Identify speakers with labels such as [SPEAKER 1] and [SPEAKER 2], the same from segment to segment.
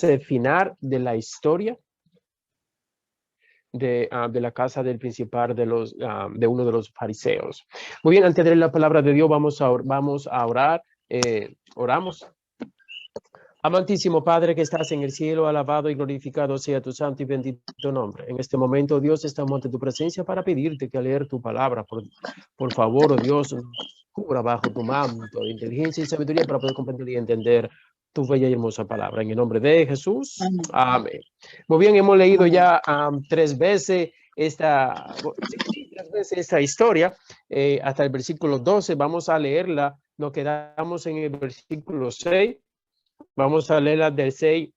[SPEAKER 1] el final de la historia de la casa del principal de uno de los fariseos. Muy bien, antes de leer la palabra de Dios, vamos a orar. Oramos. Amantísimo Padre que estás en el cielo, alabado y glorificado sea tu santo y bendito nombre. En este momento, Dios, estamos ante tu presencia para pedirte que al leer tu palabra, por favor, oh Dios, cubra bajo tu manto de inteligencia y sabiduría para poder comprender y entender tu bella y hermosa palabra. En el nombre de Jesús. Amén. Muy bien, hemos leído ya 3 veces esta historia, hasta el versículo 12. Vamos a leerla. Nos quedamos en el versículo 6. Vamos a leerla del 6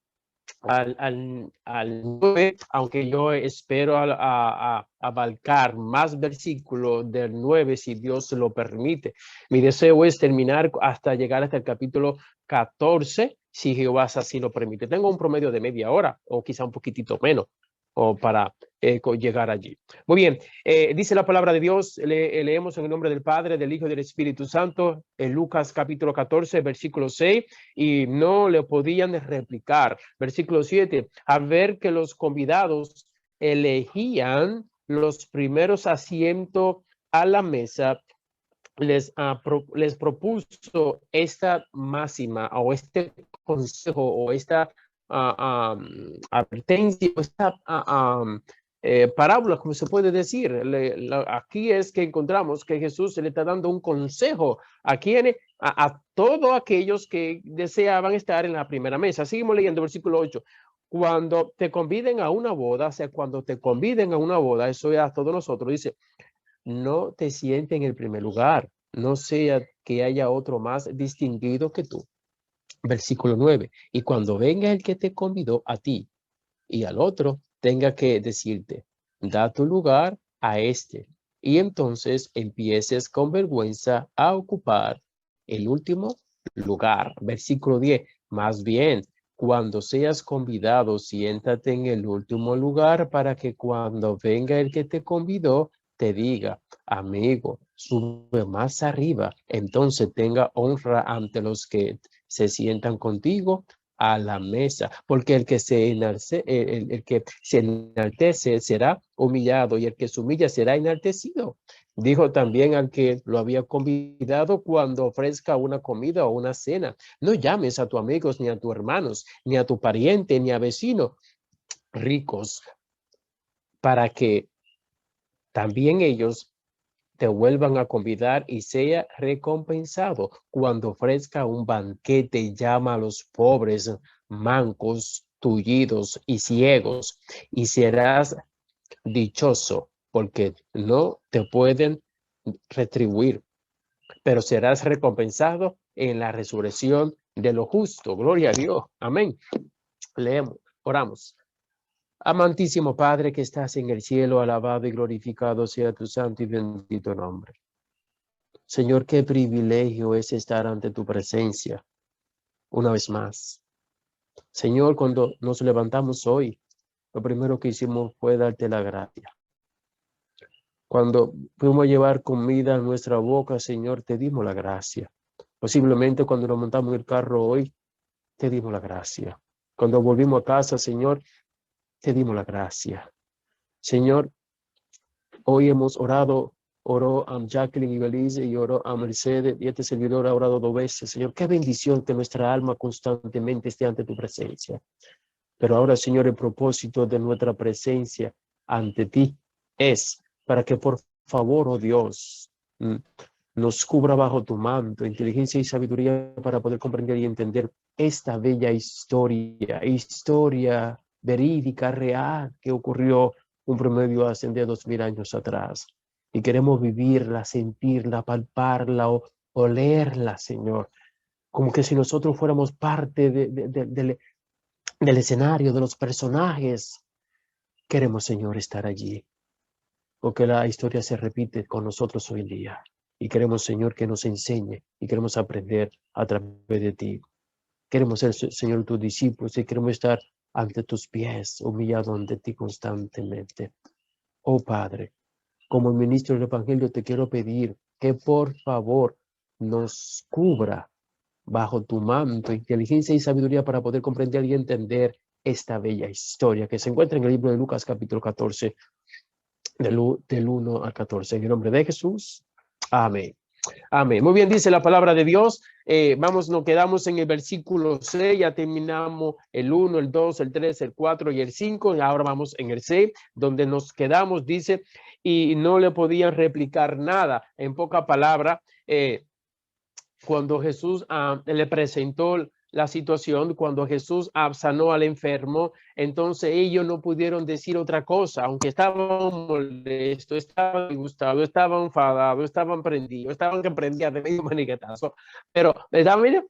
[SPEAKER 1] al 9, aunque yo espero abarcar más versículos del 9 si Dios lo permite. Mi deseo es terminar hasta llegar hasta el capítulo 14, si Jehová así lo permite. Tengo un promedio de media hora o quizá un poquitito menos o para llegar allí. Muy bien, dice la palabra de Dios, leemos en el nombre del Padre, del Hijo y del Espíritu Santo, en Lucas capítulo 14, versículo 6, y no le podían replicar. Versículo 7, a ver que los convidados elegían los primeros asientos a la mesa, les propuso esta máxima o este consejo o esta advertencia, esta parábola, como se puede decir. Aquí es que encontramos que Jesús le está dando un consejo a todos aquellos que deseaban estar en la primera mesa. Seguimos leyendo versículo 8. Cuando te conviden a una boda, o sea, cuando te conviden a una boda, eso es a todos nosotros, dice, no te sientes en el primer lugar, no sea que haya otro más distinguido que tú. Versículo 9. Y cuando venga el que te convidó a ti y al otro, tenga que decirte, da tu lugar a este. Y entonces empieces con vergüenza a ocupar el último lugar. Versículo 10. Más bien, cuando seas convidado, siéntate en el último lugar para que cuando venga el que te convidó, te diga, amigo, sube más arriba. Entonces tenga honra ante los que se sientan contigo a la mesa, porque el que se enaltece será humillado y el que se humilla será enaltecido. Dijo también al que lo había convidado, cuando ofrezca una comida o una cena, no llames a tus amigos, ni a tus hermanos, ni a tu pariente, ni a vecinos ricos, para que también ellos te vuelvan a convidar y sea recompensado. Cuando ofrezca un banquete, llama a los pobres, mancos, tullidos y ciegos, y serás dichoso, porque no te pueden retribuir, pero serás recompensado en la resurrección de lo justo. Gloria a Dios. Amén. Leemos, oramos. Amantísimo Padre que estás en el cielo, alabado y glorificado sea tu santo y bendito nombre. Señor, qué privilegio es estar ante tu presencia una vez más. Señor, cuando nos levantamos hoy, lo primero que hicimos fue darte la gracia. Cuando fuimos a llevar comida a nuestra boca, Señor, te dimos la gracia. Posiblemente cuando nos montamos en el carro hoy, te dimos la gracia. Cuando volvimos a casa, Señor, te dimos la gracia. Señor, hoy hemos oró a Jacqueline y Belize y oró a Mercedes, y este servidor ha orado 2 veces. Señor, qué bendición que nuestra alma constantemente esté ante tu presencia. Pero ahora, Señor, el propósito de nuestra presencia ante ti es para que por favor, oh Dios, nos cubra bajo tu manto, inteligencia y sabiduría para poder comprender y entender esta bella historia verídica, real, que ocurrió un promedio hace de 2000 años atrás. Y queremos vivirla, sentirla, palparla o olerla, Señor. Como que si nosotros fuéramos parte del escenario, de los personajes. Queremos, Señor, estar allí, porque la historia se repite con nosotros hoy en día. Y queremos, Señor, que nos enseñe y queremos aprender a través de ti. Queremos ser, Señor, tus discípulos y queremos estar ante tus pies, humillado ante ti constantemente. Oh Padre, como ministro del Evangelio te quiero pedir que por favor nos cubra bajo tu manto, inteligencia y sabiduría para poder comprender y entender esta bella historia que se encuentra en el libro de Lucas capítulo 14, del 1 al 14. En el nombre de Jesús. Amén. Amén. Muy bien, dice la palabra de Dios. Nos quedamos en el versículo 6, ya terminamos el 1, el 2, el 3, el 4 y el 5, y ahora vamos en el 6, donde nos quedamos, dice, y no le podían replicar nada. En poca palabra, cuando Jesús le presentó la situación, cuando Jesús sanó al enfermo, entonces ellos no pudieron decir otra cosa, aunque estaban molestos, estaban disgustados, estaban enfadados, estaban prendidos, estaban que prendían de medio maniquetazo, pero mira,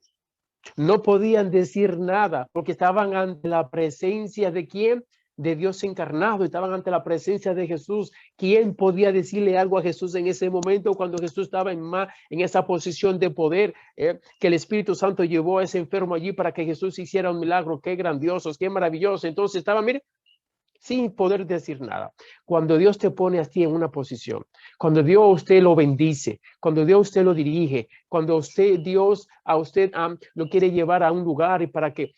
[SPEAKER 1] no podían decir nada porque estaban ante la presencia de ¿quién? De Dios encarnado, estaban ante la presencia de Jesús. ¿Quién podía decirle algo a Jesús en ese momento cuando Jesús estaba en esa posición de poder, que el Espíritu Santo llevó a ese enfermo allí para que Jesús hiciera un milagro? Qué grandiosos, qué maravilloso. Entonces estaba, mire, sin poder decir nada. Cuando Dios te pone así en una posición, cuando Dios a usted lo bendice, cuando Dios a usted lo dirige, cuando Dios a usted lo quiere llevar a un lugar y para que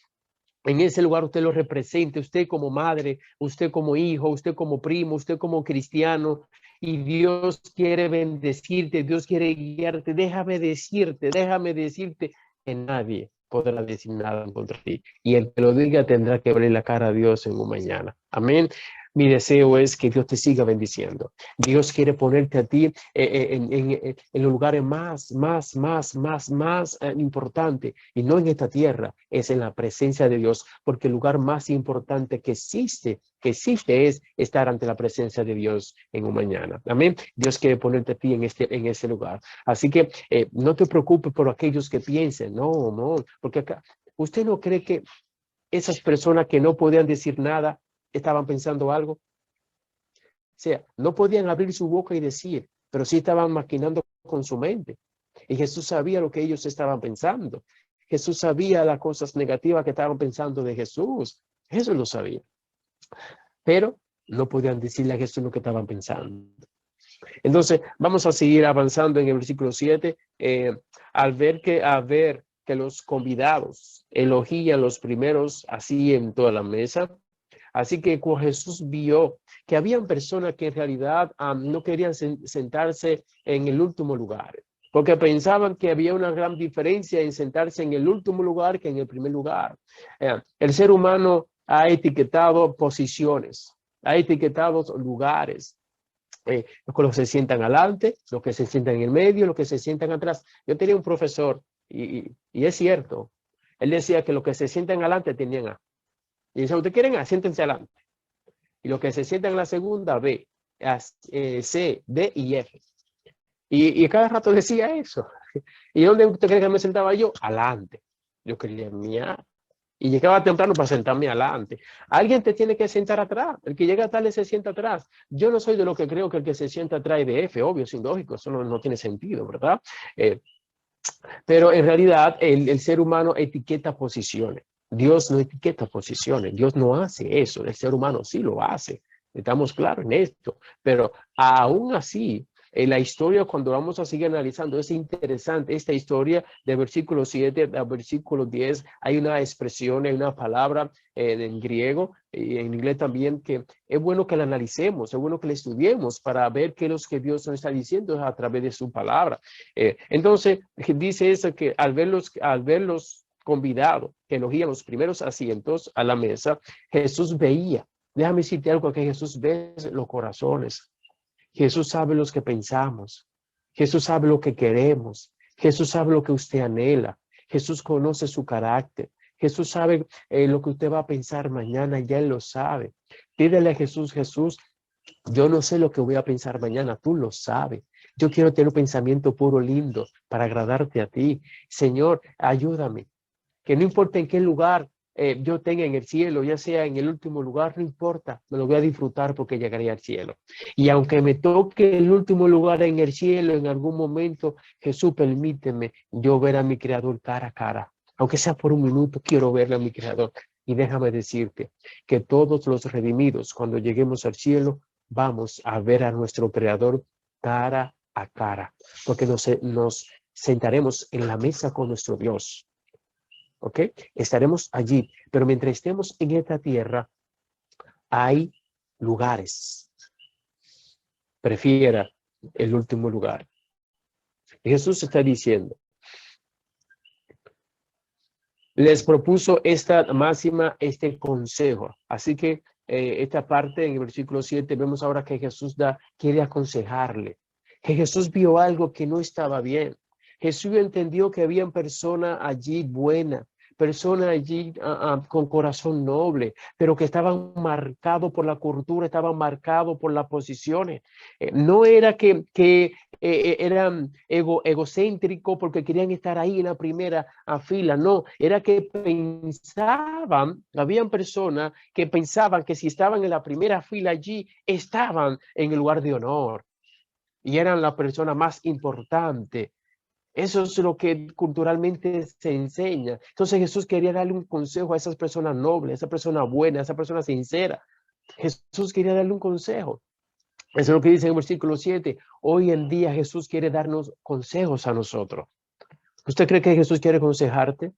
[SPEAKER 1] en ese lugar usted lo represente, usted como madre, usted como hijo, usted como primo, usted como cristiano, y Dios quiere bendecirte, Dios quiere guiarte. Déjame decirte que nadie podrá decir nada en contra de ti. Y el que lo diga tendrá que abrir la cara a Dios en un mañana. Amén. Mi deseo es que Dios te siga bendiciendo. Dios quiere ponerte a ti en los lugares más importantes, y no en esta tierra, es en la presencia de Dios, porque el lugar más importante que existe es estar ante la presencia de Dios en un mañana. Amén. Dios quiere ponerte a ti en ese lugar. Así que no te preocupes por aquellos que piensen, no, porque acá usted no cree que esas personas que no podían decir nada estaban pensando algo. O sea, no podían abrir su boca y decir, pero sí estaban maquinando con su mente. Y Jesús sabía lo que ellos estaban pensando. Jesús sabía las cosas negativas que estaban pensando de Jesús. Jesús lo sabía. Pero no podían decirle a Jesús lo que estaban pensando. Entonces, vamos a seguir avanzando en el versículo 7. Al ver que los convidados elogian los primeros así en toda la mesa. Así que cuando Jesús vio que habían personas que en realidad no querían sentarse en el último lugar, porque pensaban que había una gran diferencia en sentarse en el último lugar que en el primer lugar. El ser humano ha etiquetado posiciones, ha etiquetado lugares. Los que se sientan adelante, los que se sientan en el medio, los que se sientan atrás. Yo tenía un profesor y es cierto, él decía que los que se sientan adelante tenían A. Y dice, ¿ustedes quieren A? Siéntense adelante. Y los que se sientan en la segunda, B, C, D y F. Y cada rato decía eso. ¿Y dónde usted cree que me sentaba yo? Adelante. Yo quería mi A. Y llegaba temprano para sentarme adelante. Alguien te tiene que sentar atrás. El que llega tarde se sienta atrás. Yo no soy de los que creo que el que se sienta atrás es de F, obvio, es ilógico, eso no tiene sentido, ¿verdad? Pero en realidad el ser humano etiqueta posiciones. Dios no etiqueta posiciones, Dios no hace eso, el ser humano sí lo hace. Estamos claros en esto, pero aún así, en la historia, cuando vamos a seguir analizando, es interesante esta historia de versículo 7 a versículo 10, hay una expresión, hay una palabra en griego y en inglés también que es bueno que la analicemos, es bueno que la estudiemos para ver qué es lo que Dios nos está diciendo a través de su palabra. Entonces, dice eso que al verlos convidados, que elegían los primeros asientos a la mesa, Jesús veía. Déjame decirte algo, que Jesús ve los corazones. Jesús sabe los que pensamos. Jesús sabe lo que queremos. Jesús sabe lo que usted anhela. Jesús conoce su carácter. Jesús sabe lo que usted va a pensar mañana, ya Él lo sabe. Pídele a Jesús, Jesús, yo no sé lo que voy a pensar mañana, tú lo sabes. Yo quiero tener un pensamiento puro, lindo, para agradarte a ti. Señor, ayúdame. Que no importa en qué lugar yo tenga en el cielo, ya sea en el último lugar, no importa, me lo voy a disfrutar porque llegaré al cielo. Y aunque me toque el último lugar en el cielo en algún momento, Jesús, permíteme yo ver a mi Creador cara a cara. Aunque sea por un minuto, quiero verle a mi Creador. Y déjame decirte que todos los redimidos, cuando lleguemos al cielo, vamos a ver a nuestro Creador cara a cara, porque nos sentaremos en la mesa con nuestro Dios. ¿Ok? Estaremos allí, pero mientras estemos en esta tierra, hay lugares. Prefiera el último lugar. Jesús está diciendo, les propuso esta máxima, este consejo. Así que esta parte en el versículo 7 vemos ahora que Jesús quiere aconsejarle. Que Jesús vio algo que no estaba bien. Jesús entendió que había personas allí buenas, personas allí con corazón noble, pero que estaban marcados por la cultura, estaban marcados por las posiciones. No era que eran egocéntricos porque querían estar ahí en la primera fila, no, era que pensaban, habían personas que pensaban que si estaban en la primera fila allí, estaban en el lugar de honor y eran la persona más importante. Eso es lo que culturalmente se enseña. Entonces Jesús quería darle un consejo a esas personas nobles, a esa persona buena, a esa persona sincera. Jesús quería darle un consejo. Eso es lo que dice en el versículo 7. Hoy en día Jesús quiere darnos consejos a nosotros. ¿Usted cree que Jesús quiere aconsejarte?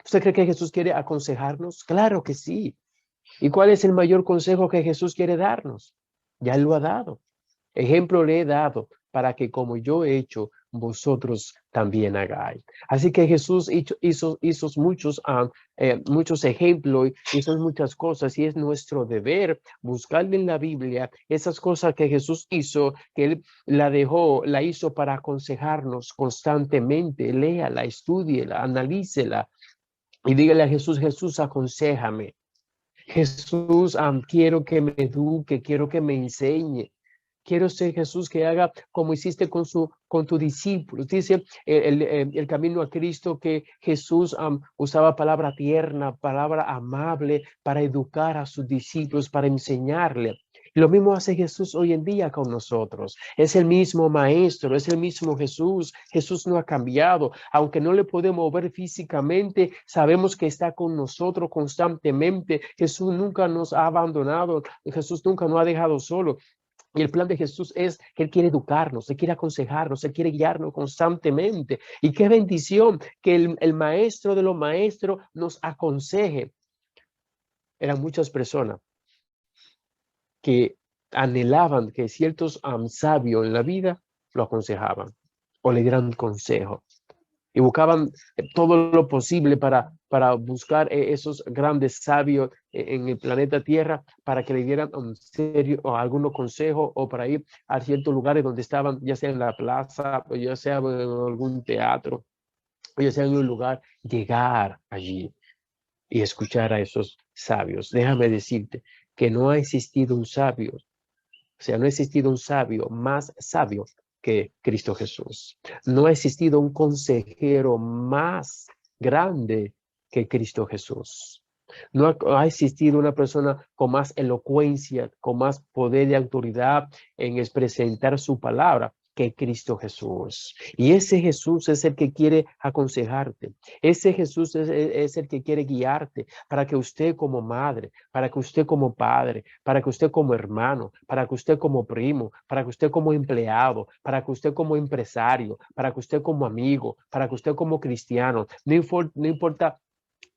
[SPEAKER 1] ¿Usted cree que Jesús quiere aconsejarnos? Claro que sí. ¿Y cuál es el mayor consejo que Jesús quiere darnos? Ya lo ha dado. Ejemplo le he dado para que como yo he hecho, vosotros también hagáis. Así que Jesús hizo muchos ejemplos, hizo muchas cosas y es nuestro deber buscarle en la Biblia esas cosas que Jesús hizo, que Él la hizo para aconsejarnos constantemente. Léala, estúdiela, analícela y dígale a Jesús, Jesús, aconséjame. Jesús, quiero que me eduque, quiero que me enseñe. Quiero ser Jesús que haga como hiciste con tu discípulo. Dice el camino a Cristo que Jesús usaba palabra tierna, palabra amable para educar a sus discípulos, para enseñarle. Lo mismo hace Jesús hoy en día con nosotros. Es el mismo maestro, es el mismo Jesús. Jesús no ha cambiado. Aunque no le podemos ver físicamente, sabemos que está con nosotros constantemente. Jesús nunca nos ha abandonado. Jesús nunca nos ha dejado solo. Y el plan de Jesús es que Él quiere educarnos, Él quiere aconsejarnos, Él quiere guiarnos constantemente. Y qué bendición que el maestro de los maestros nos aconseje. Eran muchas personas que anhelaban que ciertos sabios en la vida lo aconsejaban o le dieran consejo. Y buscaban todo lo posible para buscar esos grandes sabios en el planeta Tierra para que le dieran un serio o algunos consejos o para ir a ciertos lugares donde estaban, ya sea en la plaza, o ya sea en algún teatro, o ya sea en un lugar, llegar allí y escuchar a esos sabios. Déjame decirte que no ha existido un sabio, o sea, no ha existido un sabio más sabio que Cristo Jesús. No ha existido un consejero más grande que Cristo Jesús. No ha existido una persona con más elocuencia, con más poder y autoridad en presentar su palabra que Cristo Jesús. Y ese Jesús es el que quiere aconsejarte. Ese Jesús es el que quiere guiarte para que usted como madre, para que usted como padre, para que usted como hermano, para que usted como primo, para que usted como empleado, para que usted como empresario, para que usted como amigo, para que usted como cristiano, no importa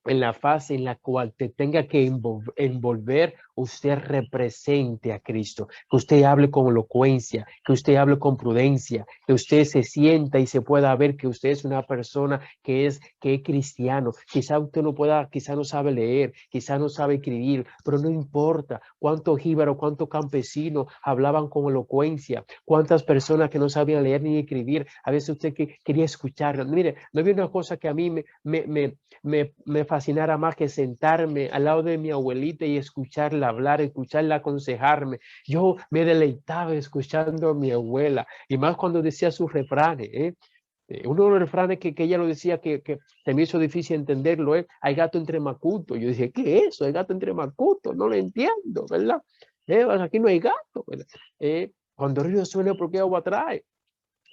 [SPEAKER 1] en la fase en la cual te tenga que envolver, usted represente a Cristo, que usted hable con elocuencia, que usted hable con prudencia, que usted se sienta y se pueda ver que usted es una persona que es cristiano. Quizá usted no pueda, quizá no sabe leer, quizá no sabe escribir, pero no importa cuántos jíbaros, cuántos campesinos hablaban con elocuencia, cuántas personas que no sabían leer ni escribir, a veces usted quería escuchar. Mire, no había una cosa que a mí me fascinara más que sentarme al lado de mi abuelita y escucharla hablar, escucharla aconsejarme. Yo me deleitaba escuchando a mi abuela y más cuando decía sus refranes. Uno de los refranes que ella lo decía que se me hizo difícil entenderlo es: hay gato entre macuto. Yo decía, ¿qué es eso? Hay gato entre macuto, no lo entiendo, ¿verdad? Aquí no hay gato, ¿verdad? Cuando el río suena, ¿por qué agua trae?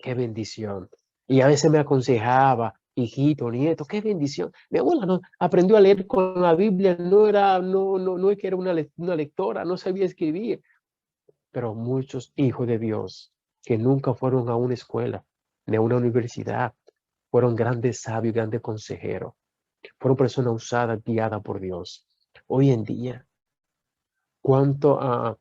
[SPEAKER 1] Qué bendición. Y a veces me aconsejaba, hijito, nieto, qué bendición. Mi abuela no, aprendió a leer con la Biblia, no es que era una lectora, no sabía escribir. Pero muchos hijos de Dios que nunca fueron a una escuela, ni a una universidad, fueron grandes sabios, grandes consejeros. Fueron personas usadas, guiadas por Dios. Hoy en día, cuánto a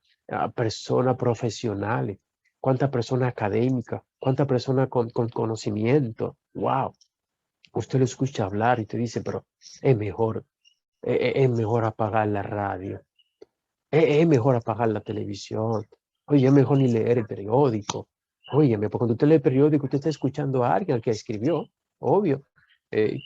[SPEAKER 1] personas profesionales, cuántas personas académicas, cuántas personas con conocimiento. Wow. Usted lo escucha hablar y te dice, pero es mejor apagar la radio. Es mejor apagar la televisión. Oye, es mejor ni leer el periódico. Óyeme, porque cuando usted lee el periódico, usted está escuchando a alguien que escribió, obvio. Eh,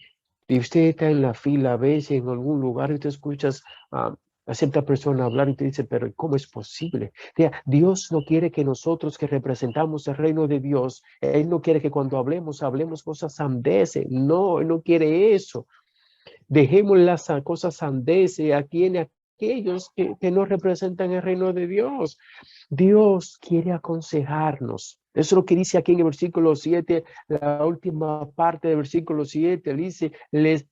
[SPEAKER 1] y usted está en la fila a veces en algún lugar y usted escuchas a cierta persona hablar y te dice, pero ¿cómo es posible? O sea, Dios no quiere que nosotros que representamos el reino de Dios, Él no quiere que cuando hablemos cosas sandeces. No, Él no quiere eso. Dejemos las cosas sandeces aquí en aquellos que no representan el reino de Dios. Dios quiere aconsejarnos. Eso es lo que dice aquí en el versículo 7, la última parte del versículo 7, dice, les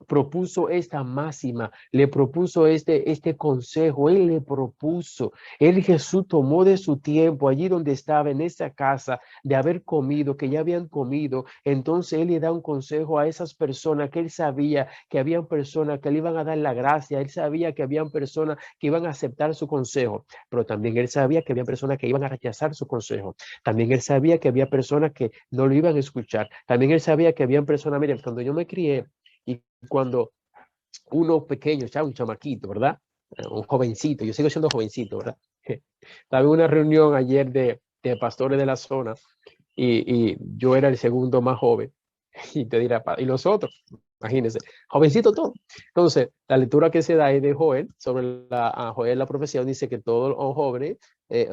[SPEAKER 1] propuso esta máxima, le propuso este consejo, él le propuso, él Jesús tomó de su tiempo allí donde estaba en esa casa de haber comido, que ya habían comido, entonces él le da un consejo a esas personas que él sabía que habían personas que le iban a dar la gracia, él sabía que habían personas que iban a aceptar su consejo, pero también él sabía que había personas que iban a rechazar su consejo, también él sabía que había personas que no lo iban a escuchar, también él sabía que habían personas, miren, cuando yo me crié, y cuando uno pequeño, ya un chamaquito, ¿verdad? Un jovencito, yo sigo siendo jovencito, ¿verdad? Estaba en una reunión ayer de pastores de la zona y yo era el segundo más joven. Y te dirá, ¿y los otros? Imagínense, jovencito todo. Entonces, la lectura que se da es de Joel, sobre Joel la profecía, dice que todos los jóvenes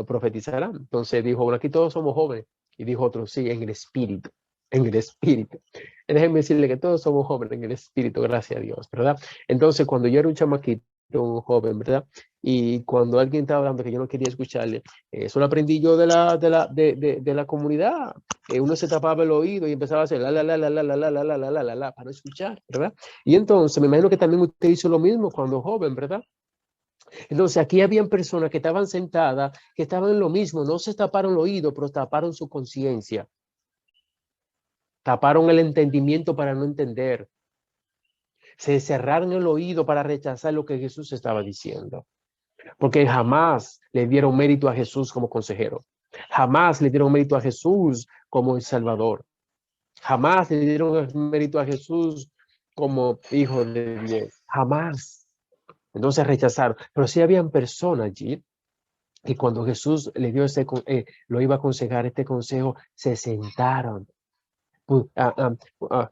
[SPEAKER 1] profetizarán. Entonces dijo, bueno, aquí todos somos jóvenes. Y dijo otro, sí, en el espíritu, en el espíritu. Déjenme decirle que todos somos jóvenes en el espíritu, gracias a Dios, ¿verdad? Entonces, cuando yo era un chamaquito, un joven, ¿verdad? Y cuando alguien estaba hablando que yo no quería escucharle, eso lo aprendí yo de la comunidad. Uno se tapaba el oído y empezaba a hacer la para no escuchar, ¿verdad? Y entonces me imagino que también usted hizo lo mismo cuando joven, ¿verdad? Entonces aquí habían personas que estaban sentadas, que estaban en lo mismo, no se taparon el oído, pero taparon su conciencia, taparon el entendimiento para no entender, se cerraron el oído para rechazar lo que Jesús estaba diciendo, porque jamás le dieron mérito a Jesús como consejero, jamás le dieron mérito a Jesús como el Salvador, jamás le dieron mérito a Jesús como hijo de Dios, jamás. Entonces rechazaron, pero sí habían personas allí que cuando Jesús le dio lo iba a aconsejar este consejo, se sentaron, pu- ah, ah, ah,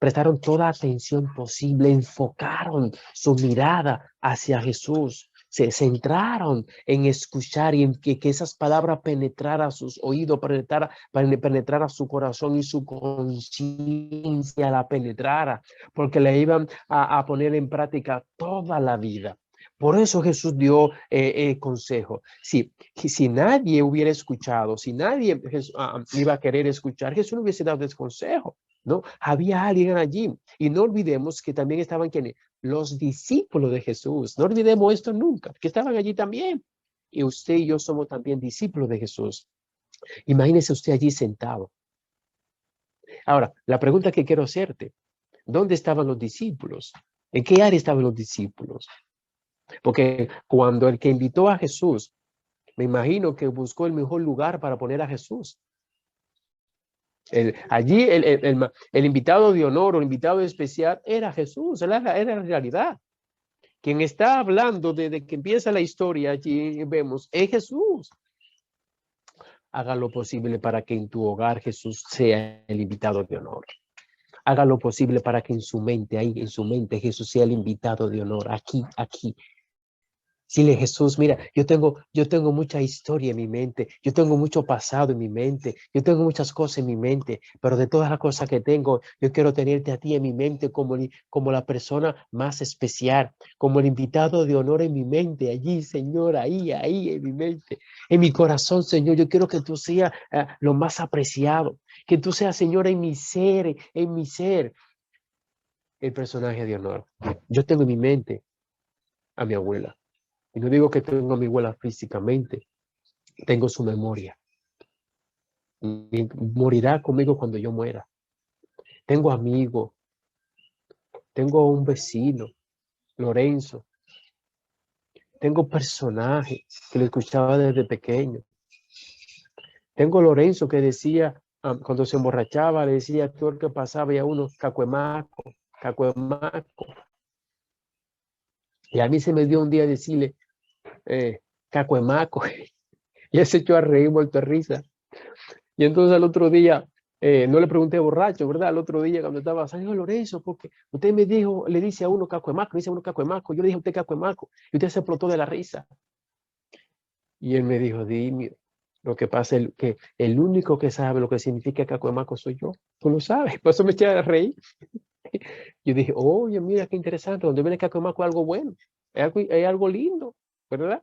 [SPEAKER 1] prestaron toda atención posible, enfocaron su mirada hacia Jesús, se centraron en escuchar y en que esas palabras penetraran a sus oídos, penetrar a su corazón y su conciencia la penetrara, porque le iban a poner en práctica toda la vida. Por eso Jesús dio consejo. Si nadie hubiera escuchado, si nadie iba a querer escuchar, Jesús no hubiese dado ese consejo. ¿No? Había alguien allí. Y no olvidemos que también estaban quienes, los discípulos de Jesús. No olvidemos esto nunca, que estaban allí también. Y usted y yo somos también discípulos de Jesús. Imagínese usted allí sentado. Ahora, la pregunta que quiero hacerte, ¿dónde estaban los discípulos? ¿En qué área estaban los discípulos? Porque cuando el que invitó a Jesús, me imagino que buscó el mejor lugar para poner a Jesús. Allí el invitado de honor o el invitado especial era Jesús, era la realidad. Quien está hablando desde que empieza la historia, allí vemos, es Jesús. Haga lo posible para que en tu hogar Jesús sea el invitado de honor. Haga lo posible para que en su mente, ahí en su mente, Jesús sea el invitado de honor, aquí. Dile, Jesús, mira, yo tengo mucha historia en mi mente, yo tengo mucho pasado en mi mente, yo tengo muchas cosas en mi mente, pero de todas las cosas que tengo, yo quiero tenerte a ti en mi mente como la persona más especial, como el invitado de honor en mi mente, allí, Señor, ahí en mi mente, en mi corazón, Señor, yo quiero que tú seas lo más apreciado, que tú seas, Señor, en mi ser, el personaje de honor. Yo tengo en mi mente a mi abuela. Y no digo que tengo a mi abuela físicamente, tengo su memoria. Morirá conmigo cuando yo muera. tengo amigos, tengo un vecino, Lorenzo, tengo personajes que lo escuchaba desde pequeño. Tengo Lorenzo que decía, cuando se emborrachaba, le decía todo el que pasaba y a uno, cacuemaco, cacuemaco. Y a mí se me dio un día decirle, cacuemaco, y él se echó a reír, muerto de risa. Y entonces al otro día, no le pregunté borracho, ¿verdad? Al otro día cuando estaba, salió Lorenzo, porque usted me dijo, le dice a uno cacuemaco, dice a uno cacuemaco, yo le dije a usted cacuemaco, y usted se explotó de la risa. Y él me dijo, dime, lo que pasa es que el único que sabe lo que significa cacuemaco soy yo, tú lo sabes, por eso me eché a reír. Yo dije, oye, mira qué interesante, donde viene cacuemaco es algo bueno, es algo lindo, ¿verdad?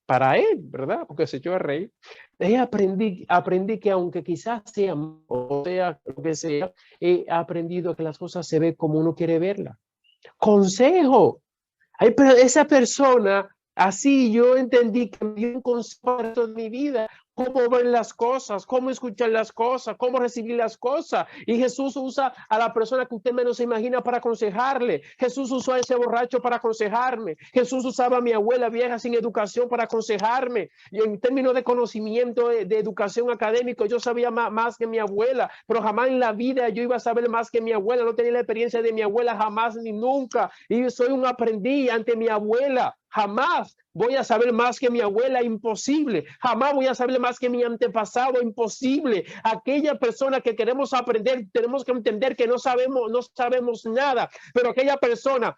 [SPEAKER 1] Para él, ¿verdad? Porque se echó a reír. Ahí aprendí que aunque quizás sea, o sea, lo que sea, he aprendido que las cosas se ven como uno quiere verlas. Consejo. Esa persona, así yo entendí que me dio un consejo para toda mi vida, cómo ver las cosas, cómo escuchar las cosas, cómo recibir las cosas. Y Jesús usa a la persona que usted menos se imagina para aconsejarle. Jesús usó a ese borracho para aconsejarme. Jesús usaba a mi abuela vieja sin educación para aconsejarme. Y en términos de conocimiento, de educación académico, yo sabía más que mi abuela, pero jamás en la vida yo iba a saber más que mi abuela. No tenía la experiencia de mi abuela jamás ni nunca. Y soy un aprendiz ante mi abuela. Jamás voy a saber más que mi abuela, imposible. Jamás voy a saber más que mi antepasado, imposible. Aquella persona que queremos aprender, tenemos que entender que no sabemos nada, pero aquella persona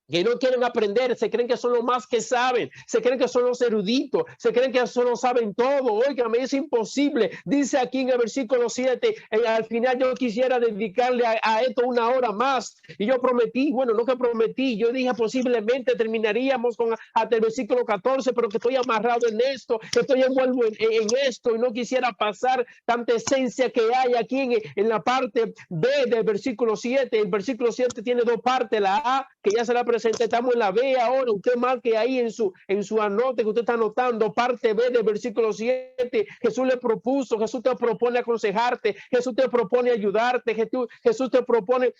[SPEAKER 1] que no quieren aprender, se creen que son los más que saben, se creen que son los eruditos, se creen que eso lo saben todo. Óigame, es imposible. Dice aquí en el versículo 7, al final yo quisiera dedicarle a esto una hora más. Y yo prometí, bueno, no que prometí, yo dije posiblemente terminaríamos con hasta el versículo 14, pero que estoy amarrado en esto, que estoy envuelto en esto y no quisiera pasar tanta esencia que hay aquí en la parte B del versículo 7. El versículo 7 tiene dos partes, la A, que ya se la presenté, estamos en la B ahora, usted marque ahí en su anote que usted está anotando, parte B del versículo 7, Jesús le propuso, Jesús te propone aconsejarte, Jesús te propone ayudarte, Jesús te propone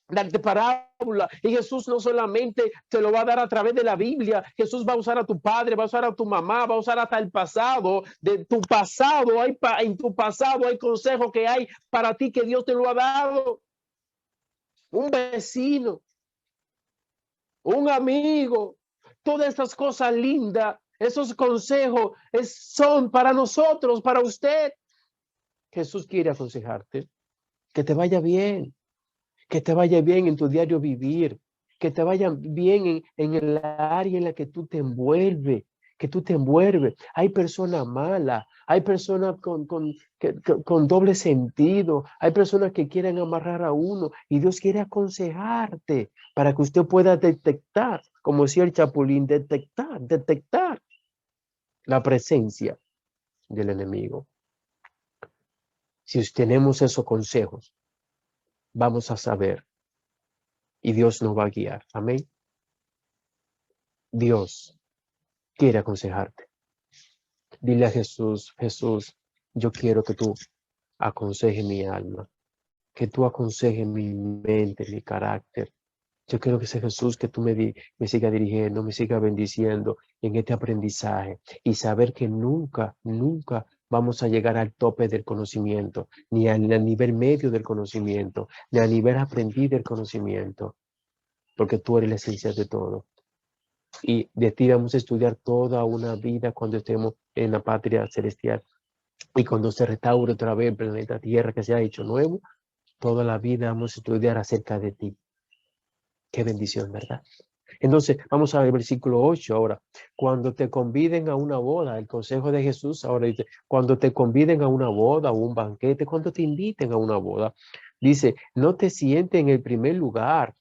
[SPEAKER 1] darte parábola, y Jesús no solamente te lo va a dar a través de la Biblia, Jesús va a usar a tu padre, va a usar a tu mamá, va a usar hasta el pasado, de tu pasado, en tu pasado hay consejos que hay para ti que Dios te lo ha dado, un vecino, un amigo, todas estas cosas lindas, esos consejos son para nosotros, para usted. Jesús quiere aconsejarte, que te vaya bien, que te vaya bien en tu diario vivir, que te vaya bien en el área en la que tú te envuelves, que tú te envuelves. Hay personas malas, hay personas con doble sentido, hay personas que quieren amarrar a uno y Dios quiere aconsejarte para que usted pueda detectar, como decía el Chapulín, detectar la presencia del enemigo. Si tenemos esos consejos, vamos a saber y Dios nos va a guiar. Amén. Dios quiere aconsejarte. Dile a Jesús, Jesús, yo quiero que tú aconsejes mi alma, que tú aconsejes mi mente, mi carácter. Yo quiero que sea Jesús que tú me siga dirigiendo, me siga bendiciendo en este aprendizaje y saber que nunca vamos a llegar al tope del conocimiento, ni al nivel medio del conocimiento, ni al nivel aprendiz del conocimiento, porque tú eres la esencia de todo. Y de ti vamos a estudiar toda una vida cuando estemos en la patria celestial. Y cuando se restaure otra vez el planeta Tierra que se ha hecho nuevo, toda la vida vamos a estudiar acerca de ti. Qué bendición, ¿verdad? Entonces, vamos a ver el versículo 8 ahora. Cuando te conviden a una boda, el consejo de Jesús ahora dice, cuando te conviden a una boda o un banquete, cuando te inviten a una boda, dice, no te sientes en el primer lugar,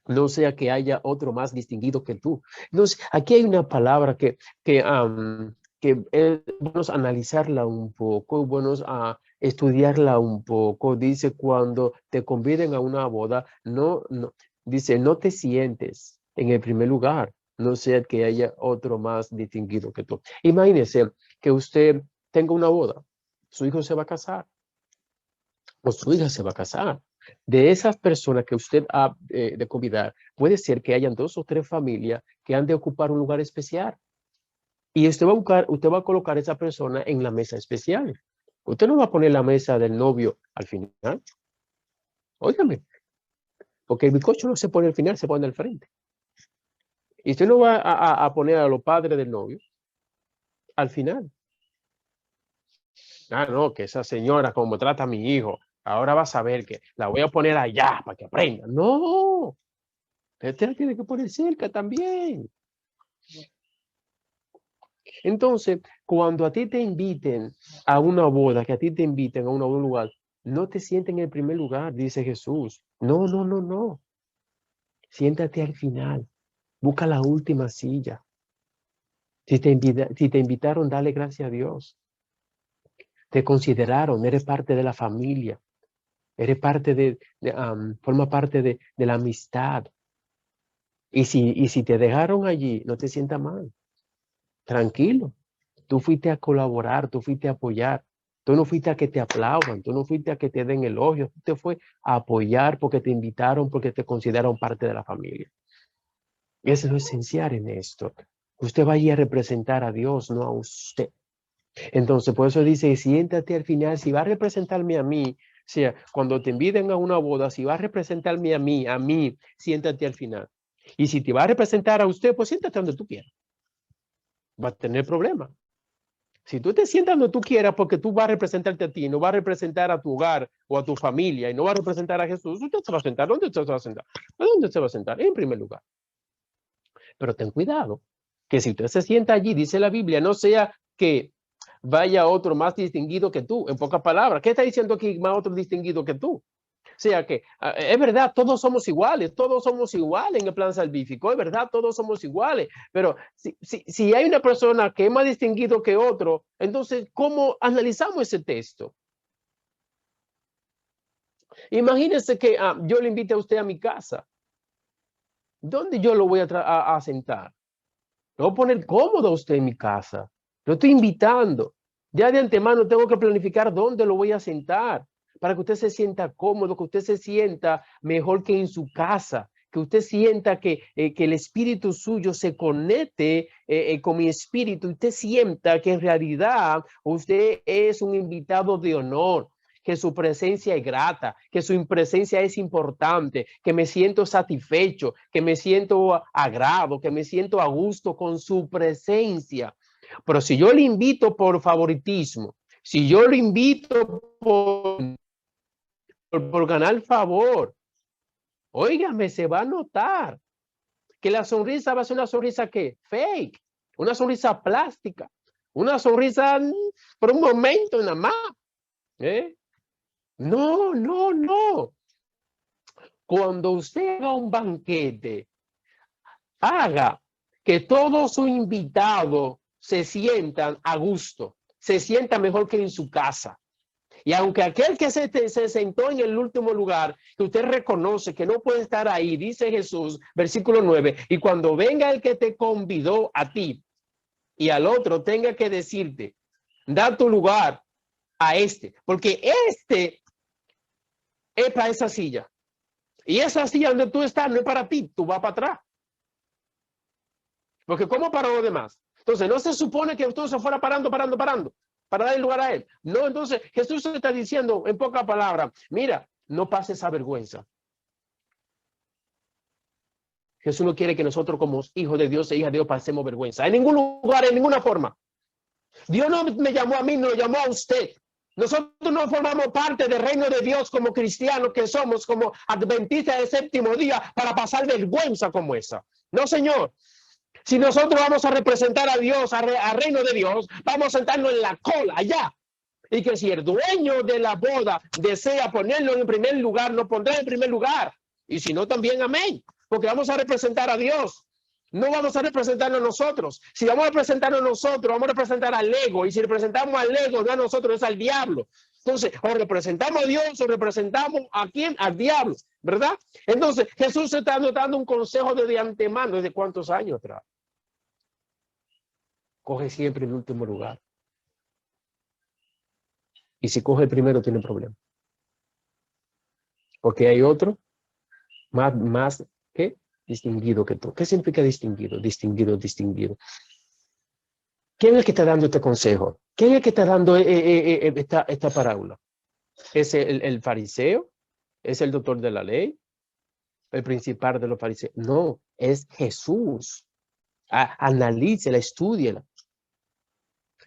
[SPEAKER 1] no sea que haya otro más distinguido que tú. Entonces, aquí hay una palabra que es bueno analizarla un poco, bueno estudiarla un poco. Dice, cuando te conviden a una boda, dice, no te sientes en el primer lugar, no sea que haya otro más distinguido que tú. Imagínese que usted tenga una boda, su hijo se va a casar o su hija se va a casar. De esas personas que usted ha de convidar, puede ser que hayan 2 o 3 familias que han de ocupar un lugar especial. Y usted va a colocar a esa persona en la mesa especial. Usted no va a poner la mesa del novio al final. Óigame, porque el bizcocho no se pone al final, se pone al frente. Y usted no va a poner a los padres del novio al final. Ah, no, que esa señora como trata a mi hijo, ahora va a saber que la voy a poner allá para que aprenda. No, usted la tiene que poner cerca también. Entonces, cuando a ti te inviten a una boda, que a ti te inviten a un lugar, no te sienten en el primer lugar, dice Jesús. No, no, no, no. Siéntate al final. Busca la última silla. Si te invitaron, dale gracias a Dios. Te consideraron, eres parte de la familia. Eres parte forma parte de la amistad. Y si te dejaron allí, no te sientas mal. Tranquilo. Tú fuiste a colaborar, tú fuiste a apoyar. Tú no fuiste a que te aplaudan, tú no fuiste a que te den elogios, tú te fue a apoyar porque te invitaron, porque te consideraron parte de la familia. Eso es lo esencial en esto. Usted va a ir a representar a Dios, no a usted. Entonces, por eso dice, siéntate al final, si va a representarme a mí, o sea, cuando te inviten a una boda, si va a representarme a mí, siéntate al final. Y si te va a representar a usted, pues siéntate donde tú quieras. Va a tener problemas. Si tú te sientas donde tú quieras porque tú vas a representarte a ti, no vas a representar a tu hogar o a tu familia y no vas a representar a Jesús, usted se va a sentar. ¿Dónde usted se va a sentar? ¿A dónde se va a sentar? En primer lugar. Pero ten cuidado, que si usted se sienta allí, dice la Biblia, no sea que vaya otro más distinguido que tú. En pocas palabras, ¿qué está diciendo aquí más otro distinguido que tú? O sea que es verdad, todos somos iguales en el plan salvífico, es verdad, todos somos iguales, pero si hay una persona que es más distinguido que otro, entonces, ¿cómo analizamos ese texto? Imagínese que yo le invite a usted a mi casa. ¿Dónde yo lo voy a sentar? Lo voy a poner cómodo a usted en mi casa. Lo estoy invitando. Ya de antemano tengo que planificar dónde lo voy a sentar para que usted se sienta cómodo, que usted se sienta mejor que en su casa, que usted sienta que el espíritu suyo se conecte con mi espíritu y usted sienta que en realidad usted es un invitado de honor, que su presencia es grata, que su presencia es importante, que me siento satisfecho, que me siento agrado, que me siento a gusto con su presencia. Pero si yo le invito por favoritismo, si yo lo invito por ganar favor, óigame, se va a notar que la sonrisa va a ser una sonrisa que fake, una sonrisa plástica, una sonrisa por un momento nada más. ¿Eh? No, no, no. Cuando usted haga un banquete, haga que todos sus invitados se sientan a gusto, se sientan mejor que en su casa. Y aunque aquel que se sentó en el último lugar, que usted reconoce que no puede estar ahí, dice Jesús, versículo 9, y cuando venga el que te convidó a ti y al otro tenga que decirte, da tu lugar a este, porque este es para esa silla. Y esa silla donde tú estás no es para ti, tú vas para atrás. Porque ¿cómo para los demás? Entonces, no se supone que usted se fuera parando, para dar lugar a él. No, entonces Jesús está diciendo en pocas palabras, mira, no pases esa vergüenza. Jesús no quiere que nosotros como hijos de Dios e hijas de Dios pasemos vergüenza. En ningún lugar, en ninguna forma. Dios no me llamó a mí, no lo llamó a usted. Nosotros no formamos parte del reino de Dios como cristianos que somos, como adventistas del séptimo día, para pasar vergüenza como esa. No, Señor. Si nosotros vamos a representar a Dios, al reino de Dios, vamos a sentarnos en la cola allá. Y que si el dueño de la boda desea ponerlo en primer lugar, lo pondrá en primer lugar. Y si no, también amén. Porque vamos a representar a Dios. No vamos a representarnos nosotros. Si vamos a representarnos nosotros, vamos a representar al ego. Y si representamos al ego, no a nosotros, es al diablo. Entonces, o representamos a Dios o representamos a quién, al diablo, ¿verdad? Entonces, Jesús se está dando un consejo desde antemano, ¿desde cuántos años atrás? Coge siempre el último lugar. Y si coge el primero, tiene problema. porque hay otro más ¿qué? Distinguido que tú. ¿Qué significa distinguido? Distinguido, distinguido. ¿Quién es el que está dando este consejo? ¿Quién es el que está dando esta parábola? ¿Es el fariseo? ¿Es el doctor de la ley? ¿El principal de los fariseos? No, es Jesús. Analícela, estúdiela.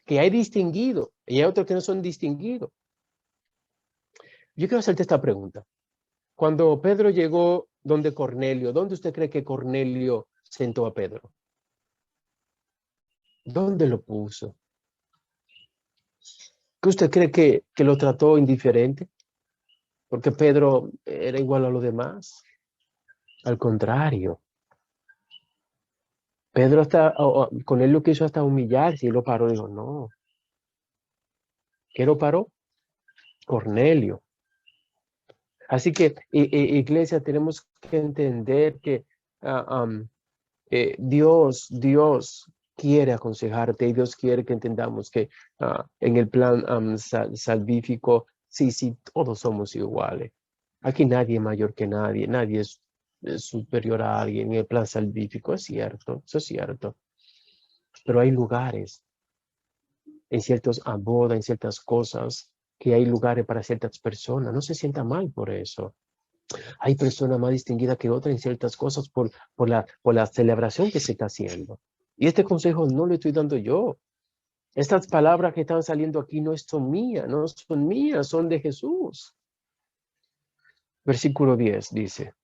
[SPEAKER 1] Que hay distinguido y hay otros que no son distinguidos. Yo quiero hacerte esta pregunta. Cuando Pedro llegó donde Cornelio, ¿dónde usted cree que Cornelio sentó a Pedro? ¿Dónde lo puso? ¿Qué usted cree que lo trató indiferente? Porque Pedro era igual a los demás. Al contrario, Pedro hasta, con él lo quiso hasta humillarse y lo paró. Dijo, no. ¿Qué lo paró? Cornelio. Así que, iglesia, tenemos que entender que Dios quiere aconsejarte y Dios quiere que entendamos que en el plan salvífico, sí, todos somos iguales. Aquí nadie es mayor que nadie, nadie es superior a alguien en el plan salvífico, es cierto, eso es cierto. Pero hay lugares, en ciertas bodas, en ciertas cosas, que hay lugares para ciertas personas. No se sienta mal por eso. Hay personas más distinguidas que otras en ciertas cosas por la celebración que se está haciendo. Y este consejo no lo estoy dando yo. Estas palabras que están saliendo aquí no son mías, no son mías, son de Jesús. Versículo 10 dice,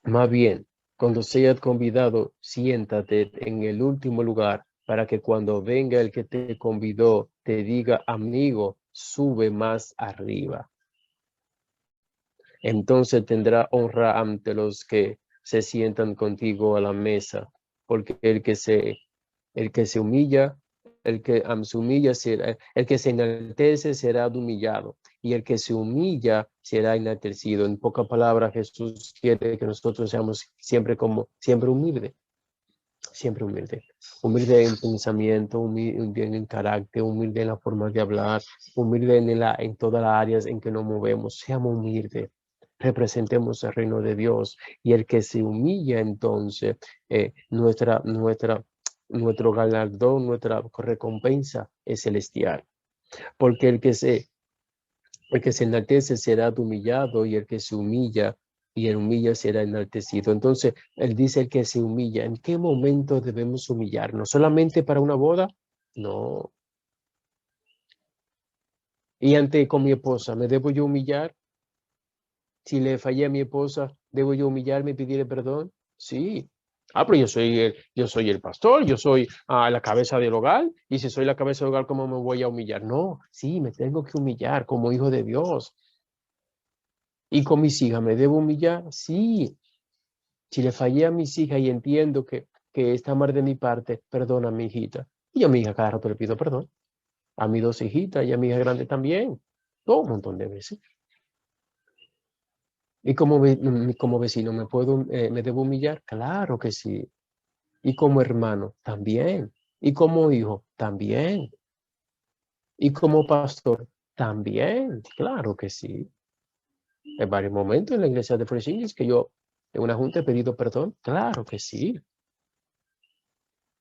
[SPEAKER 1] más bien, cuando seas convidado, siéntate en el último lugar para que cuando venga el que te convidó, te diga, amigo, sube más arriba. Entonces tendrá honra ante los que se sientan contigo a la mesa, porque el que se humilla, el que se enaltece será humillado, y el que se humilla será enaltecido. En pocas palabras, Jesús quiere que nosotros seamos siempre humildes, siempre humilde. Humilde en pensamiento, humilde en carácter, humilde en la forma de hablar, humilde en todas las áreas en que nos movemos. Seamos humildes. Representemos el reino de Dios. Y el que se humilla, entonces, nuestro galardón, nuestra recompensa es celestial. Porque el que se enaltece será humillado y el que se humilla y el humilla será enaltecido. Entonces, él dice el que se humilla. ¿En qué momento debemos humillarnos? ¿Solamente para una boda? No. Y ante con mi esposa, ¿me debo yo humillar? Si le fallé a mi esposa, ¿debo yo humillarme y pedirle perdón? Sí. Pero yo soy el pastor, yo soy la cabeza del hogar, y si soy la cabeza del hogar, ¿cómo me voy a humillar? No, sí, me tengo que humillar como hijo de Dios. ¿Y con mis hijas me debo humillar? Sí. Si le fallé a mis hijas y entiendo que está mal de mi parte, perdona a mi hijita. Y yo a mi hija cada rato le pido perdón. A mis dos hijitas y a mi hija grande también. Todo un montón de veces. ¿Y como vecino me debo humillar? Claro que sí. Y como hermano, también. Y como hijo, también. Y como pastor, también. Claro que sí. En varios momentos en la iglesia de Fresh English que yo en una junta he pedido perdón. Claro que sí.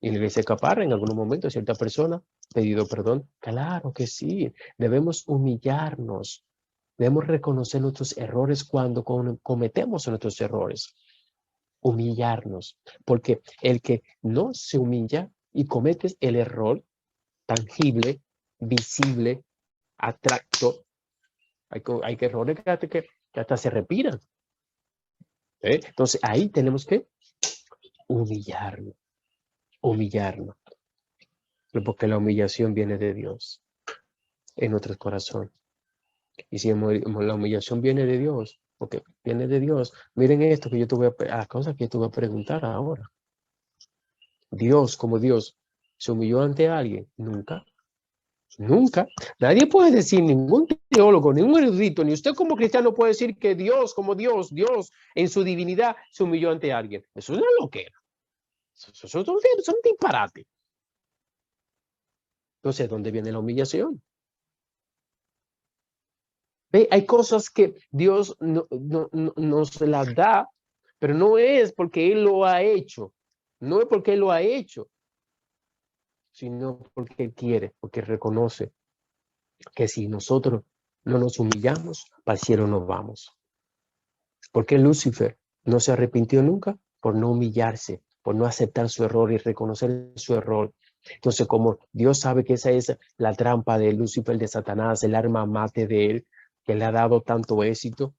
[SPEAKER 1] Y en la iglesia de Caparra, en algunos momentos, cierta persona ha pedido perdón. Claro que sí. Debemos humillarnos. Debemos reconocer nuestros errores cuando cometemos nuestros errores. Humillarnos. Porque el que no se humilla y comete el error tangible, visible, atracto, hay que errores que hasta se respiran. Entonces ahí tenemos que humillarnos. Humillarnos. Porque la humillación viene de Dios en nuestro corazón. Y si la humillación viene de Dios, porque viene de Dios, miren esto que yo tuve a cosas que yo te voy a preguntar ahora. Dios, como Dios, ¿se humilló ante alguien? Nunca. Nunca. Nadie puede decir, ningún teólogo, ningún erudito, ni usted como cristiano puede decir que Dios, como Dios en su divinidad se humilló ante alguien. Eso es una loquera. Eso es un disparate. Entonces, ¿dónde viene la humillación? ¿Ve? Hay cosas que Dios nos las da, pero no es porque Él lo ha hecho. No es porque Él lo ha hecho, sino porque Él quiere, porque reconoce que si nosotros no nos humillamos, para el cielo nos vamos. Porque Lucifer no se arrepintió nunca por no humillarse, por no aceptar su error y reconocer su error. Entonces, como Dios sabe que esa es la trampa de Lucifer, de Satanás, el arma mate de él, que le ha dado tanto éxito,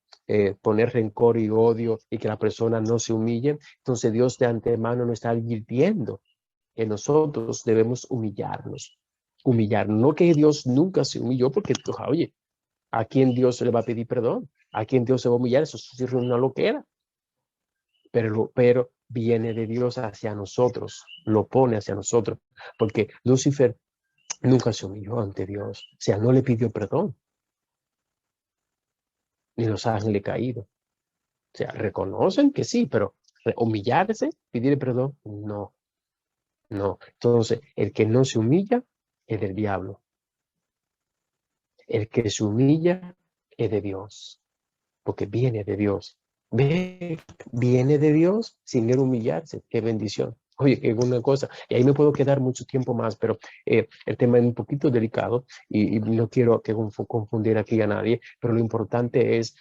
[SPEAKER 1] poner rencor y odio y que la persona no se humille, entonces Dios de antemano nos está advirtiendo que nosotros debemos humillarnos. Humillarnos. No que Dios nunca se humilló, porque, oye, ¿a quién Dios le va a pedir perdón? ¿A quién Dios se va a humillar? Eso es una loquera. Pero viene de Dios hacia nosotros, lo pone hacia nosotros, porque Lucifer nunca se humilló ante Dios, o sea, no le pidió perdón, ni los ángeles caídos. O sea, reconocen que sí, pero humillarse, pedir perdón, no, no. Entonces, el que no se humilla es del diablo. El que se humilla es de Dios, porque viene de Dios. Viene de Dios sin él humillarse. Qué bendición. Oye, qué buena cosa. Y ahí me puedo quedar mucho tiempo más, pero el tema es un poquito delicado y no quiero que confundir aquí a nadie, pero lo importante es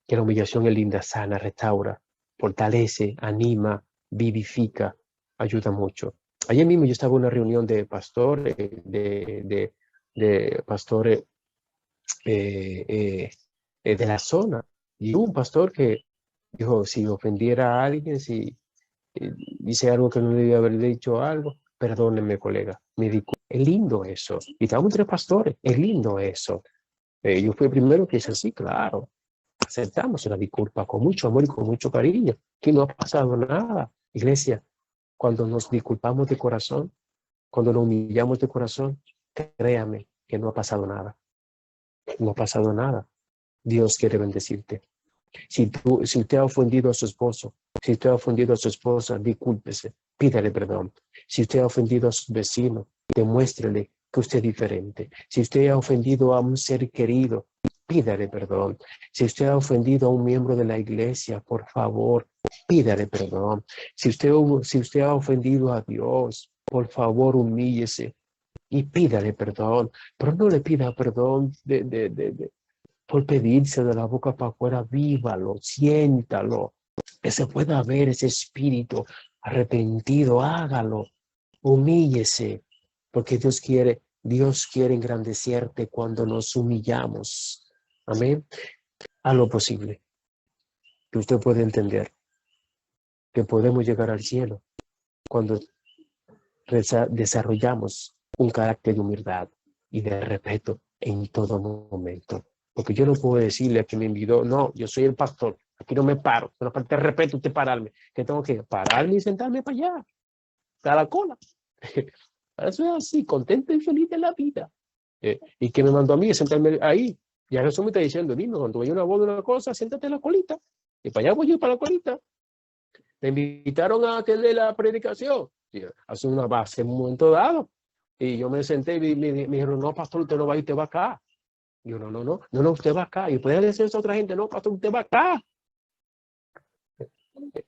[SPEAKER 1] que la humillación es linda, sana, restaura, fortalece, anima, vivifica, ayuda mucho. Ayer mismo yo estaba en una reunión de pastores, de pastores de la zona. Y hubo un pastor que dijo, si ofendiera a alguien, si dice algo que no debía haber dicho algo, perdónenme, colega, me disculpo. Es lindo eso. Y estábamos entre pastores, es lindo eso. Yo fui el primero que dice, sí, claro, aceptamos la disculpa con mucho amor y con mucho cariño, que no ha pasado nada. Iglesia, cuando nos disculpamos de corazón, cuando nos humillamos de corazón, créame que no ha pasado nada. No ha pasado nada. Dios quiere bendecirte. Si usted ha ofendido a su esposo, si usted ha ofendido a su esposa, discúlpese, pídale perdón. Si usted ha ofendido a su vecino, demuéstrele que usted es diferente. Si usted ha ofendido a un ser querido, pídale perdón. Si usted ha ofendido a un miembro de la iglesia, por favor, pídale perdón. Si usted ha ofendido a Dios, por favor, humíllese y pídale perdón. Pero no le pida perdón por pedirse de la boca para afuera, vívalo, siéntalo, que se pueda ver ese espíritu arrepentido, hágalo, humíllese, porque Dios quiere engrandecerte cuando nos humillamos. Amén. A lo posible, que usted puede entender que podemos llegar al cielo cuando desarrollamos un carácter de humildad y de respeto en todo momento. Porque yo no puedo decirle a quien me invitó, no, yo soy el pastor, aquí no me paro, una falta de respeto usted pararme, que tengo que pararme y sentarme para allá, a la cola. Eso es así, contento y feliz de la vida. Y que me mandó a mí a sentarme ahí. Ya Jesús me está diciendo, dime, cuando vaya una voz de una cosa, siéntate en la colita. Y para allá voy yo, para la colita. Me invitaron a atender la predicación. Hace una base en un momento dado. Y yo me senté y me dijeron, no, pastor, usted no va a ir, usted va acá. Y yo, no, usted va acá. Y puede decir eso a otra gente, no, pastor, usted va acá.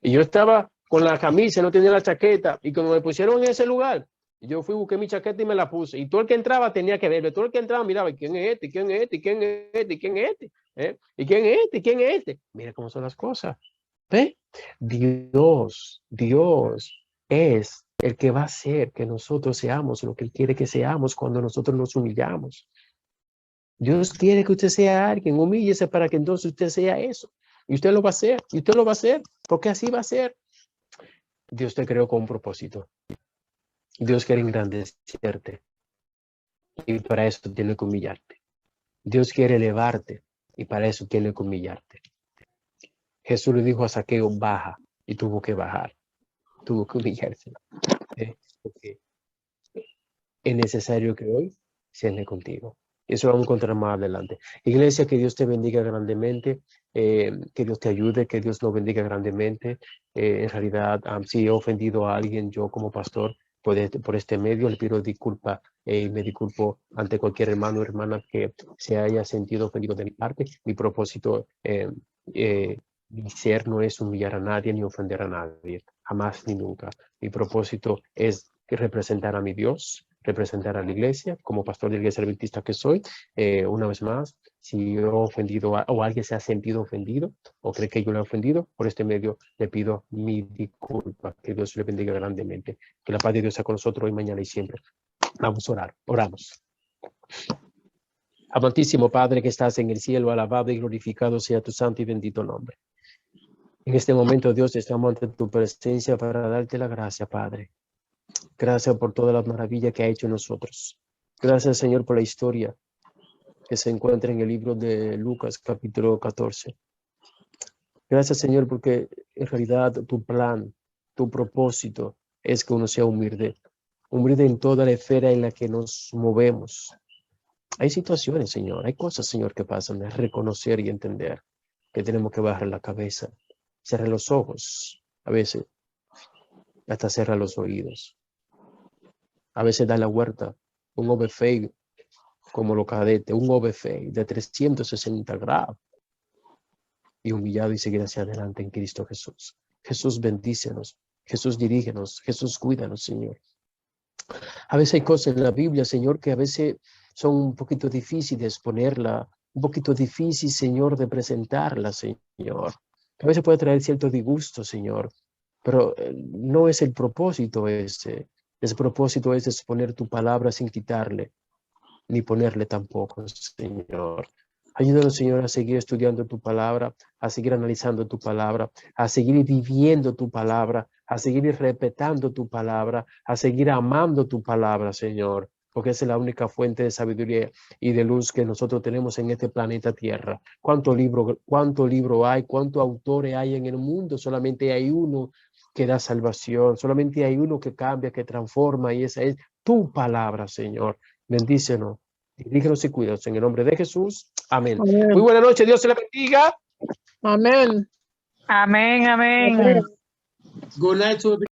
[SPEAKER 1] Y yo estaba con la camisa, no tenía la chaqueta. Y cuando me pusieron en ese lugar, yo fui, busqué mi chaqueta y me la puse. Y todo el que entraba tenía que verlo. Todo el que entraba miraba, ¿quién es este? ¿Quién es este? ¿Quién es este? ¿Quién es este? ¿Y quién es este? ¿Quién es este? Mira cómo son las cosas. ¿Ve? Dios es el que va a hacer que nosotros seamos lo que Él quiere que seamos cuando nosotros nos humillamos. Dios quiere que usted sea alguien, humíllese para que entonces usted sea eso. Y usted lo va a hacer, y usted lo va a hacer, porque así va a ser. Dios te creó con un propósito. Dios quiere engrandecerte, y para eso tiene que humillarte. Dios quiere elevarte, y para eso tiene que humillarte. Jesús le dijo a Zaqueo, baja, y tuvo que bajar, tuvo que humillarse. Porque es necesario que hoy se ande contigo. Eso lo vamos a encontrar más adelante. Iglesia, que Dios te bendiga grandemente, que Dios te ayude, que Dios lo bendiga grandemente. En realidad, si he ofendido a alguien, yo como pastor, Por este medio le pido disculpa y me disculpo ante cualquier hermano o hermana que se haya sentido ofendido de mi parte. Mi propósito, mi ser no es humillar a nadie ni ofender a nadie, jamás ni nunca. Mi propósito es representar a mi Dios, representar a la iglesia, como pastor de la iglesia adventista que soy. Una vez más, si yo he ofendido o alguien se ha sentido ofendido o cree que yo le he ofendido, por este medio le pido mi disculpa. Que Dios le bendiga grandemente. Que la paz de Dios sea con nosotros hoy, mañana y siempre. Vamos a orar. Oramos. Amantísimo Padre que estás en el cielo, alabado y glorificado sea tu santo y bendito nombre. En este momento, Dios, estamos ante tu presencia para darte la gracia, Padre. Gracias por todas las maravillas que ha hecho en nosotros. Gracias, Señor, por la historia que se encuentra en el libro de Lucas, capítulo 14. Gracias, Señor, porque en realidad tu plan, tu propósito es que uno sea humilde. Humilde en toda la esfera en la que nos movemos. Hay situaciones, Señor, hay cosas, Señor, que pasan de reconocer y entender que tenemos que bajar la cabeza, cerrar los ojos, a veces hasta cerrar los oídos. A veces da la vuelta, un overfade como los cadetes, un overfade de 360 grados y humillado y seguir hacia adelante en Cristo Jesús. Jesús bendícenos, Jesús dirígenos, Jesús cuídanos, Señor. A veces hay cosas en la Biblia, Señor, que a veces son un poquito difíciles de exponerla, un poquito difícil, Señor, de presentarla, Señor. A veces puede traer cierto disgusto, Señor, pero no es el propósito ese. Ese propósito es exponer tu palabra sin quitarle, ni ponerle tampoco, Señor. Ayúdanos, Señor, a seguir estudiando tu palabra, a seguir analizando tu palabra, a seguir viviendo tu palabra, a seguir respetando tu palabra, a seguir amando tu palabra, Señor, porque esa es la única fuente de sabiduría y de luz que nosotros tenemos en este planeta Tierra. ¿Cuánto libro hay? ¿Cuántos autores hay en el mundo? Solamente hay uno que da salvación, solamente hay uno que cambia, que transforma, y esa es tu palabra, Señor. Bendícenos, dirígenos y cuídanos en el nombre de Jesús. Amén.
[SPEAKER 2] Amén.
[SPEAKER 1] Muy buena noche, Dios se la bendiga.
[SPEAKER 2] Amén.
[SPEAKER 3] Amén, amén.
[SPEAKER 1] Good night to everybody.